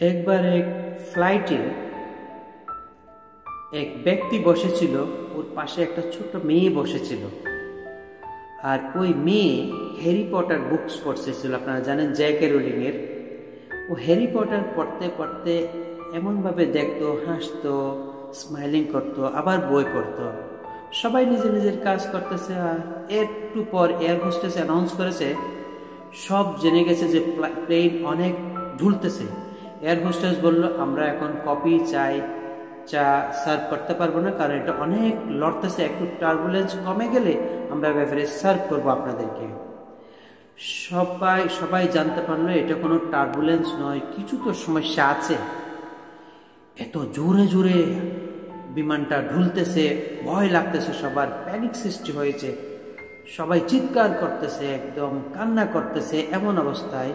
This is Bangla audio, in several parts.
একবার এক ফ্লাইটে এক ব্যক্তি বসেছিল, ওর পাশে একটা ছোট্ট মেয়ে বসেছিল। আর ওই মেয়ে হ্যারি পটার বুকস পড়তেছিল। আপনারা জানেন জ্যাকে রোলিং এর। ও হ্যারি পটার পড়তে পড়তে এমনভাবে দেখতো, হাসতো, স্মাইলিং করতো, আবার বই পড়তো। সবাই নিজের নিজের কাজ করতেছে। আর একটু পর এয়ার হোস্টেস অ্যানাউন্স করেছে, সব জেনে গেছে যে প্লেন অনেক ঢুলতেছে। এয়ার হোস্টেস বলল, আমরা এখন কফি চা সার্ভ করতে পারবো না, কারণ এটা অনেক লড়তেছে, একটু টার্বুলেন্স কমে গেলে আমরা ব্যাপারে সার্ভ করবো আপনাদেরকে। সবাই জানতে পারলো এটা কোনো টার্বুলেন্স নয়, কিছু তো সমস্যা আছে। এত জোরে জোরে বিমানটা ঢুলতেছে, ভয় লাগতেছে, সবার প্যানিক সৃষ্টি হয়েছে, সবাই চিৎকার করতেছে, একদম কান্না করতেছে। এমন অবস্থায়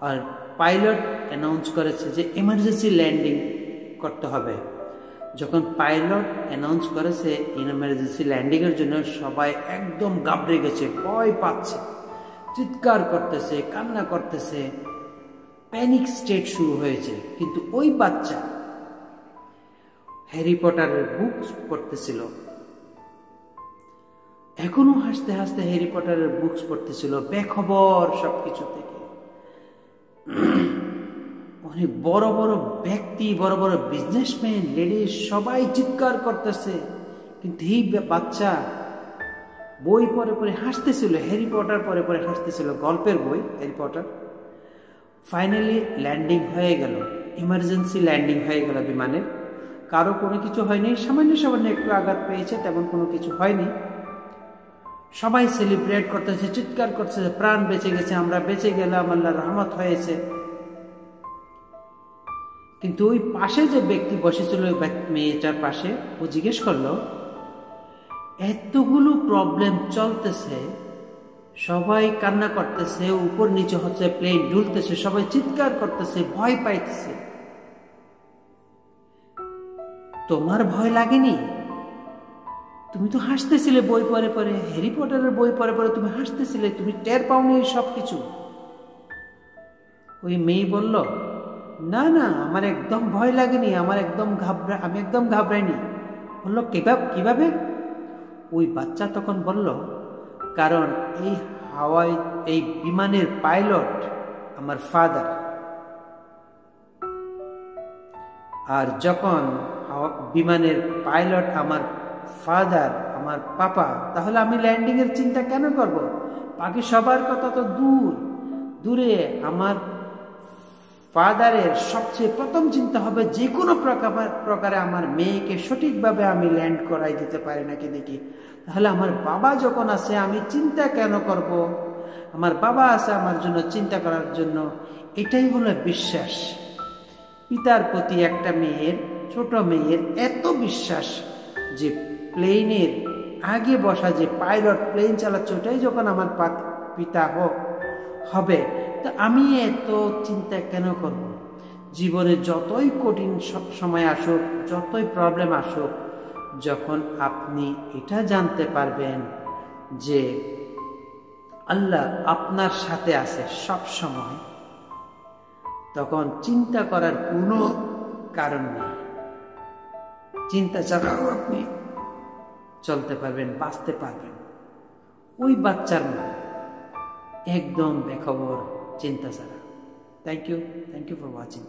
আর পাইলট অ্যানাউন্স করেছে যে এমার্জেন্সি ল্যান্ডিং করতে হবে। যখন পাইলট অ্যানাউন্স করেছে এমার্জেন্সি ল্যান্ডিংয়ের জন্য, সবাই একদম ঘাবড়ে গেছে, ভয় পাচ্ছে, চিৎকার করতেছে, কান্না করতেছে, প্যানিক স্টেট শুরু হয়েছে। কিন্তু ওই বাচ্চা হ্যারি পটারের বুক পড়তেছিল, এখনো হাসতে হাসতে হ্যারি পটারের বুকস পড়তেছিল, বেখবর সবকিছু থেকে। অনেক বড় বড় ব্যক্তি, বড় বড় বিজনেসম্যান, লেডিস সবাই চিৎকার করতেছে, কিন্তু এই বাচ্চা বই পড়ে পড়ে হাসতেছিল, হ্যারি পটার পড়ে পড়ে হাসতেছিল, গল্পের বই হ্যারি পটার। ফাইনালি ল্যান্ডিং হয়ে গেল, ইমার্জেন্সি ল্যান্ডিং হয়ে গেল বিমানের। কারো কোনো কিছু হয়নি, সামান্য সামান্য একটু আঘাত পেয়েছে, তেমন কোনো কিছু হয়নি। সবাই সেলিব্রেট করতেছে, চিৎকার করতেছে, প্রাণ বেঁচে গেছে, আমরা বেঁচে গেলাম, আল্লাহর রহমত হয়েছে। কিন্তু ওই পাশে যে ব্যক্তি বসেছিল, ওই মেয়েটার পাশে, ও জিজ্ঞেস করলো, এতগুলো প্রবলেম চলতেছে, সবাই কান্না করতেছে, উপর নিচে হচ্ছে, প্লেন ঢুলতেছে, সবাই চিৎকার করতেছে, ভয় পাইতেছে, তোমার ভয় লাগেনি? তুমি তো হাসতেছিলে বই পড়ে পড়ে, হ্যারি পটারের বই পড়ে পড়ে তুমি হাসতেছিলে, তুমি টের পাওনি সব কিছু? ওই মেয়ে বলল, না না, আমার একদম ভয় লাগেনি, আমি একদম ঘাবড়াইনি। বলল, কিভাবে? ওই বাচ্চা তখন বলল, কারণ এই বিমানের পাইলট আমার ফাদার। আর যখন বিমানের পাইলট আমার ফাদার, আমার পাপা, তাহলে আমি ল্যান্ডিং এর চিন্তা কেন করব? বাকি সবার কথা তো দূরে। আমার ফাদারের সবচেয়ে প্রথম চিন্তা হবে যে কোনো প্রকারে আমার মেয়েকে সঠিকভাবে আমি ল্যান্ড করাই দিতে পারি নাকি দেখি। তাহলে আমার বাবা যখন আছে, আমি চিন্তা কেন করব? আমার বাবা আছে আমার জন্য চিন্তা করার জন্য। এটাই হলো বিশ্বাস। পিতার প্রতি একটা মেয়ের, ছোট মেয়ের এত বিশ্বাস যে প্লেনের আগে বসা যে পাইলট প্লেন চালাচ্ছে, ওটাই যখন আমার পিতা হবে, তো আমি এত চিন্তা কেন করব? জীবনে যতই কঠিন সময় আসুক, যতই প্রবলেম আসুক, যখন আপনি এটা জানতে পারবেন যে আল্লাহ আপনার সাথে আছে সব সময়, তখন চিন্তা করার কোনো কারণ নেই। চিন্তা ছাড়াও আপনি চলতে পারবেন, বাঁচতে পারবেন। ওই বাচ্চার মতো একদম বেখবর, চিন্তা ছাড়া। Thank you for watching.